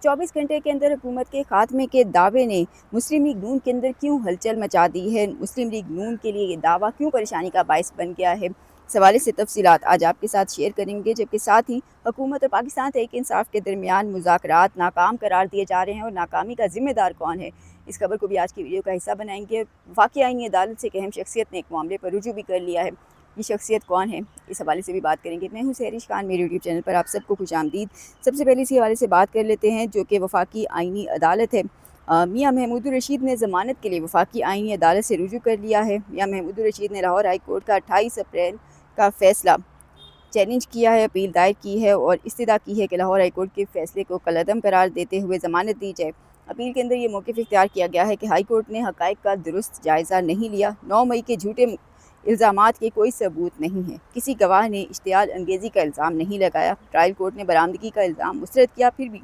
24 घंटे के अंदर हुकूमत के खात्मे के दावे ने मुस्लिम लीग नून के अंदर क्यों हलचल मचा दी है? मुस्लिम लीग नून के लिए ये दावा क्यों परेशानी का बायस बन गया है? इस हवाले से तफसीलात आज आपके साथ शेयर करेंगे, जबकि साथ ही हुकूमत और पाकिस्तान तहरीक इंसाफ के दरमियान मुज़ाकरात नाकाम करार दिए जा रहे हैं और नाकामी का ज़िम्मेदार कौन है, इस खबर को भी आज की वीडियो का हिस्सा बनाएंगे। वफ़ाक़ी आईनी अदालत से एक अहम शख्सियत ने एक मामले पर रुजू भी कर लिया है। ये शख्सियत कौन है, इस हवाले से भी बात करेंगे। मैं हूं सहरिश खान, मेरे यूट्यूब चैनल पर आप सबको खुशामदीद। सबसे पहले इसी हवाले से बात कर लेते हैं जो कि वफाकी आईनी अदालत है। मियां महमूद रशीद ने ज़मानत के लिए वफाकी आईनी अदालत से रुजू कर लिया है। मियां महमूद रशीद ने लाहौर हाई कोर्ट का 28 अप्रैल का फ़ैसला चैलेंज किया है, अपील दायर की है और इस्तदा की है कि लाहौर हाई कोर्ट के फ़ैसले को कलअदम करार देते हुए ज़मानत दी जाए। अपील के अंदर ये मौक़िफ़ इख्तियार किया गया है कि हाई कोर्ट ने हक़ाइक़ का दुरुस्त जायज़ा नहीं लिया। 9 मई के झूठे इल्ज़ामात के कोई सबूत नहीं है। किसी गवाह ने इश्तियाल अंगेज़ी का इल्ज़ाम नहीं लगाया। ट्रायल कोर्ट ने बरामदगी का इल्ज़ाम मुस्तरद किया, फिर भी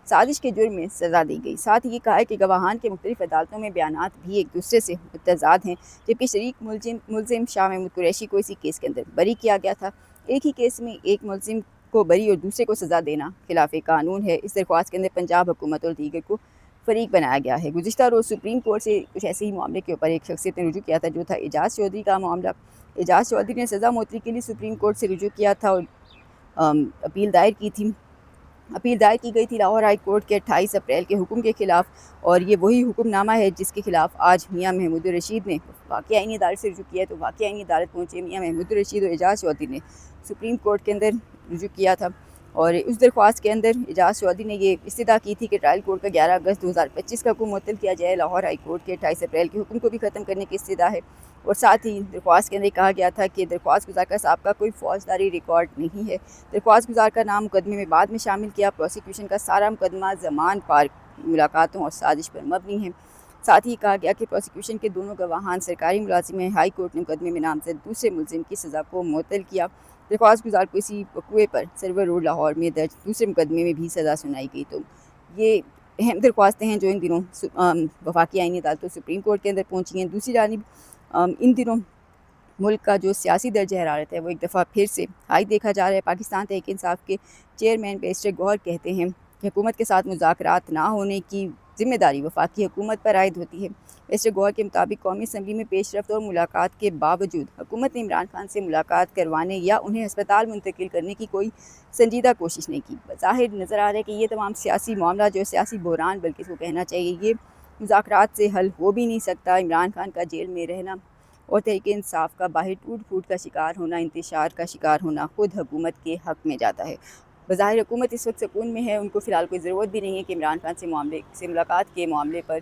साजिश के जुर्म में सज़ा दी गई। साथ ही ये कहा है कि गवाहान के मुख्तलिफ अदालतों में बयानात भी एक दूसरे से मुतज़ाद हैं, जबकि शरीक मुलजिम शाह महमूद कुरैशी को इसी केस के अंदर बरी किया गया था। एक ही केस में एक मुलजिम को बरी और दूसरे को सज़ा देना खिलाफ कानून है। इस दरख्वास्त के अंदर पंजाब हुकूमत और दीगर को फरीक बनाया गया है। गुज़िश्ता रोज़ सुप्रीम कोर्ट से कुछ ऐसे ही मामले के ऊपर एक शख्सियत ने रुजू किया था, जो था एजाज़ चौधरी का मामला। एजाज़ चौधरी ने सज़ा मौतरी के लिए सुप्रीम कोर्ट से रुजू किया था और अपील दायर की थी। अपील दायर की गई थी लाहौर हाई कोर्ट के 28 अप्रैल के हुक्म के ख़िलाफ़, और ये वही हुक्मनामा है जिसके खिलाफ आज मियां महमूद रशीद ने वाक़ई आईनी अदालत से रुजू किया। तो वाक़ई आईनी अदालत पहुँचे मियां महमूद रशीद और एजाज़ चौधरी ने सुप्रीम कोर्ट के अंदर रुजू किया था, और उस दरख्वास्त के अंदर एजाज़ चौधरी ने ये इस्तदा की थी कि ट्रायल कोर्ट का 11 अगस्त 2025 का हुक्म मुअत्तल किया जाए। लाहौर हाई कोर्ट के 28 अप्रैल के हुक्म को भी ख़त्म करने की इस्तदा है। और साथ ही दरख्वास्त के अंदर कहा गया था कि दरख्वास्त गुजार का साहब का कोई फौजदारी रिकॉर्ड नहीं है। दरख्वास्त गुजार का नाम मुकदमे में बाद में शामिल किया। प्रोसिक्यूशन का सारा मुकदमा ज़मान पार मुलाकातों और साजिश पर मबनी है। साथ ही कहा गया कि प्रोसिक्यूशन के दोनों गवाहान सरकारी मुलाजिम हैं। हाई कोर्ट ने मुकदमे में नामजद दूसरे मुलजिम की सज़ा को मुअत्तल किया। दरख्वास्त गुजार को इसी वक़ूए पर सर्वर रोड लाहौर में दर्ज दूसरे मुकदमे में भी सज़ा सुनाई गई। तो ये अहम दरख्वास्तें हैं जो इन दिनों वफाकी आईनी अदालत सुप्रीम कोर्ट के अंदर पहुँची हैं। दूसरी जानिब इन दिनों मुल्क का जो सियासी दर्ज हरारत है वो एक दफ़ा फिर से हाई देखा जा रहा है। पाकिस्तान तहरीक इंसाफ के चेयरमैन बैरिस्टर गौहर कहते हैं कि हुकूमत के साथ मुज़ाकरात ना होने की ज़िम्मेदारी वफाकी हुकूमत पर आयद होती है। बैरिस्टर गौहर के मुताबिक कौमी असम्बली में पेशरफ्त और मुलाकात के बावजूद हुकूमत ने इमरान खान से मुलाकात करवाने या उन्हें अस्पताल मुंतकिल करने की कोई संजीदा कोशिश नहीं की। ज़ाहिर नज़र आ रहा है कि ये तमाम सियासी मामला जो सियासी बहरान बल्कि इसको कहना चाहिए, ये मुज़ाकरात से हल हो भी नहीं सकता। इमरान खान का जेल में रहना और तहरीक इंसाफ का बाहर टूट फूट का शिकार होना, इंतशार का शिकार होना खुद हुकूमत के हक़ में जाता है। बज़ाहिर हुकूमत इस वक्त सुकून में है, उनको फ़िलहाल कोई ज़रूरत भी नहीं है कि इमरान खान से मुलाकात के मामले पर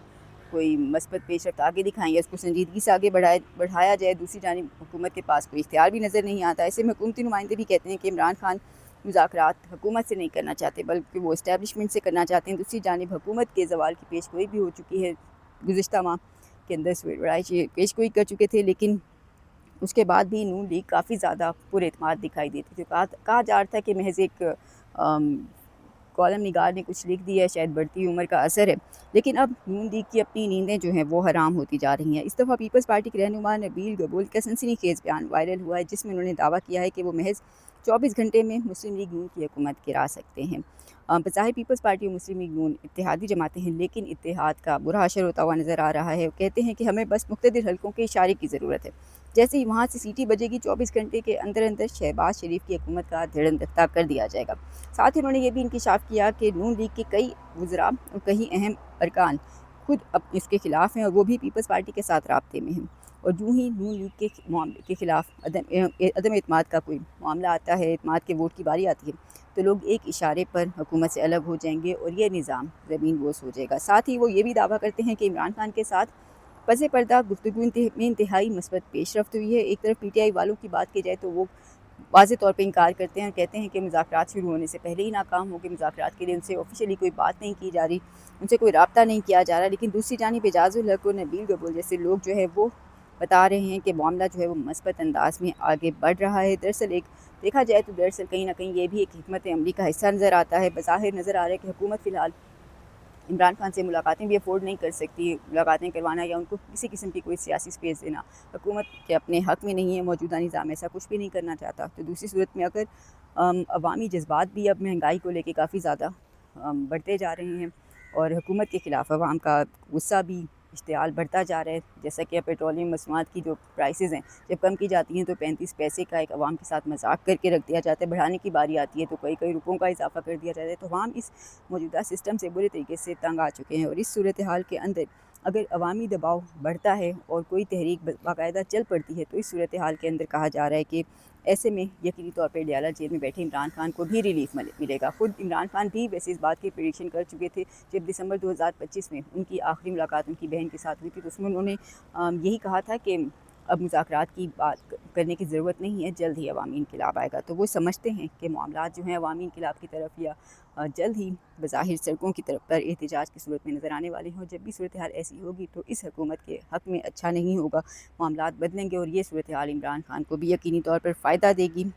कोई मस्बत पेशरफ्त आगे दिखाएँ या उसको संजीदगी से आगे बढ़ाया जाए। दूसरी जानिब हुकूमत के पास कोई इख्तियार भी नज़र नहीं आता। ऐसे में हुकूमती नुमाइंदे भी कहते हैं कि इमरान खान मुज़ाकरात हुकूमत से नहीं करना चाहते, बल्कि वो इस्टेब्लिशमेंट से करना चाहते हैं। दूसरी जानिब हुकूमत के ज़वाल की पेशगोई भी हो चुकी है। गुज़िश्ता माह के अंदर पेशगोई कर चुके थे, लेकिन उसके बाद भी नून लीग काफ़ी ज़्यादा पुरएतमाद दिखाई देती थी। कहा जा रहा था कि महज एक कॉलम निगार ने कुछ लिख दिया है, शायद बढ़ती उम्र का असर है, लेकिन अब नून लीग की अपनी नींदें जो हैं वो हराम होती जा रही हैं। इस दफ़ा पीपल्स पार्टी के रहनुमा नबील गबूल का सनसनीखेज़ बयान वायरल हुआ है, जिसमें उन्होंने दावा किया है कि वो महज 24 घंटे में मुस्लिम लीग नून की हुकूमत गिरा सकते हैं। बज़ाहिर पीपल्स पार्टी और मुस्लिम लीग नून इत्तेहादी जमातें हैं, लेकिन इत्तेहाद का बुरा असर होता हुआ नज़र आ रहा है। वो कहते हैं कि हमें बस मुख्तलिफ हलकों के इशारे की ज़रूरत है। जैसे ही वहाँ से सीटी बजेगी, 24 घंटे के अंदर अंदर शहबाज शरीफ की हुकूमत का धड़न दख्ता कर दिया जाएगा। साथ ही उन्होंने ये भी इंकिशाफ किया कि नून लीग के कई वज़रा और कई अहम अरकान खुद अब इसके ख़िलाफ़ हैं और वो भी पीपल्स पार्टी के साथ राब्ते में हैं। और यूँ ही नून लीग के मामले के ख़िलाफ़ अदम एतमाद का कोई मामला आता है, एतमाद के वोट की बारी आती है, तो लोग एक इशारे पर हुकूमत से अलग हो जाएंगे और ये निज़ाम ज़मीन बोस हो जाएगा। साथ ही वो ये भी दावा करते हैं कि इमरान खान के साथ पसे पर्दा गुफ्तगू में इंतहाई मस्बत पेशरफ्त हुई है। एक तरफ पीटीआई वालों की बात की जाए तो वो वाज़े तौर पे इनकार करते हैं और कहते हैं कि मुज़ाकरात शुरू होने से पहले ही नाकाम हो गए। मुज़ाकरात के लिए उनसे ऑफिशियली कोई बात नहीं की जा रही, उनसे कोई राब्ता नहीं किया जा रहा। लेकिन दूसरी जानिब एजाज़ुल हक और नबील गबूल जैसे लोग जो है वो बता रहे हैं कि मामला जो है वो मस्बत अंदाज में आगे बढ़ रहा है। दरअसल एक देखा जाए तो दरअसल कहीं ना कहीं ये भी एक हिकमत अमली का हिस्सा नज़र आता है। बज़ाहिर नज़र आ रहा है कि हुकूमत फ़िलहाल इमरान खान से मुलाकातें भी अफोर्ड नहीं कर सकती। मुलाकातें करवाना या उनको किसी किस्म की कोई सियासी स्पेस देना हुकूमत के अपने हक़ में नहीं है। मौजूदा निज़ाम ऐसा कुछ भी नहीं करना चाहता। तो दूसरी सूरत में अगर अवामी जज्बात भी अब महंगाई को लेके काफ़ी ज़्यादा بڑھتے جا رہے ہیں اور حکومت کے خلاف عوام کا غصہ بھی اشتعال بڑھتا جا رہا ہے. جیسا کہ پیٹرولیم مصنوعات کی جو پرائسز ہیں جب کم کی جاتی ہیں تو 35 پیسے کا ایک عوام کے ساتھ مذاق کر کے رکھ دیا جاتا ہے. بڑھانے کی باری آتی ہے تو کئی روپوں کا اضافہ کر دیا جاتا ہے. تو عوام اس موجودہ سسٹم سے برے طریقے سے تنگ آ چکے ہیں، اور اس صورتحال کے اندر اگر عوامی دباؤ بڑھتا ہے اور کوئی تحریک باقاعدہ چل پڑتی ہے تو اس صورتحال کے اندر کہا جا رہا ہے کہ ایسے میں یقینی طور پہ ڈیالہ جیل میں بیٹھے عمران خان کو بھی ریلیف ملے گا. خود عمران خان بھی ویسے اس بات کی پریڈکشن کر چکے تھے جب دسمبر 2025 میں ان کی آخری ملاقات ان کی بہن کے ساتھ ہوئی تھی، تو اس میں انہوں نے یہی کہا تھا کہ اب مذاکرات کی بات کرنے کی ضرورت نہیں ہے، جلد ہی عوامی انقلاب آئے گا. تو وہ سمجھتے ہیں کہ معاملات جو ہیں عوامی انقلاب کی طرف یا جلد ہی بظاہر سڑکوں کی طرف پر احتجاج کی صورت میں نظر آنے والے ہیں. اور جب بھی صورتحال ایسی ہوگی تو اس حکومت کے حق میں اچھا نہیں ہوگا، معاملات بدلیں گے اور یہ صورتحال عمران خان کو بھی یقینی طور پر فائدہ دے گی.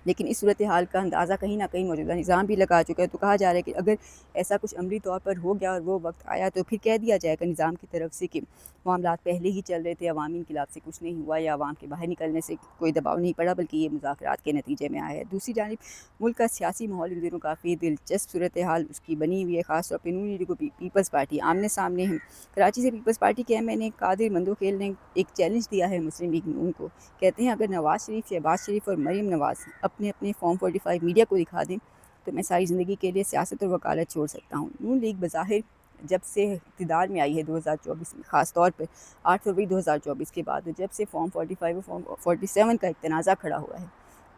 لیکن اس صورتحال کا اندازہ کہیں نہ کہیں موجودہ نظام بھی لگا چکا ہے. تو کہا جا رہا ہے کہ اگر ایسا کچھ عملی طور پر ہو گیا اور وہ وقت آیا تو پھر کہہ دیا جائے گا نظام کی طرف سے کہ معاملات پہلے ہی چل رہے تھے، عوامی انقلاب سے کچھ نہیں ہوا یا عوام کے باہر نکلنے سے کوئی دباؤ نہیں پڑا بلکہ یہ مذاکرات کے نتیجے میں آیا ہے. دوسری جانب ملک کا سیاسی ماحول ان دنوں کافی دلچسپ صورتحال اس کی بنی ہوئی ہے، خاص طور پہ نون لیگ کو پیپلز پارٹی آمنے سامنے ہیں. کراچی سے پیپلز پارٹی کے ایم این اے قادر مندوخیل نے ایک چیلنج دیا ہے مسلم لیگ نون کو. کہتے ہیں اگر نواز شریف، شہباز شریف اور مریم نواز اپنے فارم 45 میڈیا کو دکھا دیں تو میں ساری زندگی کے لیے سیاست اور وکالت چھوڑ سکتا ہوں. نون لیگ بظاہر جب سے اقتدار میں آئی ہے 2024 میں، خاص طور پر 8 فروری 2024 کے بعد جب سے فارم 45 اور فارم 47 کا ایک تنازع کھڑا ہوا ہے،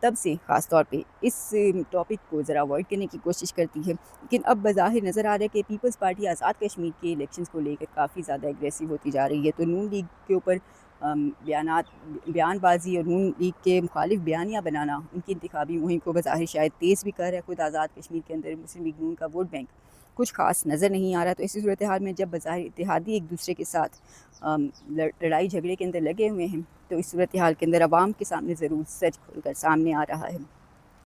تب سے خاص طور پہ اس ٹاپک کو ذرا اوائڈ کرنے کی کوشش کرتی ہے. لیکن اب بظاہر نظر آ رہا ہے کہ پیپلز پارٹی آزاد کشمیر کے الیکشنز کو لے کر کافی زیادہ ایگریسو ہوتی جا رہی ہے. تو نون لیگ کے اوپر بیان بازی اور نون لیگ کے مخالف بیانیاں بنانا ان کی انتخابی مہم کو بظاہر شاید تیز بھی کر رہا ہے. خود آزاد کشمیر کے اندر مسلم لیگ نون کا ووٹ بینک کچھ خاص نظر نہیں آ رہا. تو ایسی صورتحال میں جب بظاہر اتحادی ایک دوسرے کے ساتھ لڑائی جھگڑے کے اندر لگے ہوئے ہیں تو اس صورتحال کے اندر عوام کے سامنے ضرور سچ کھل کر سامنے آ رہا ہے.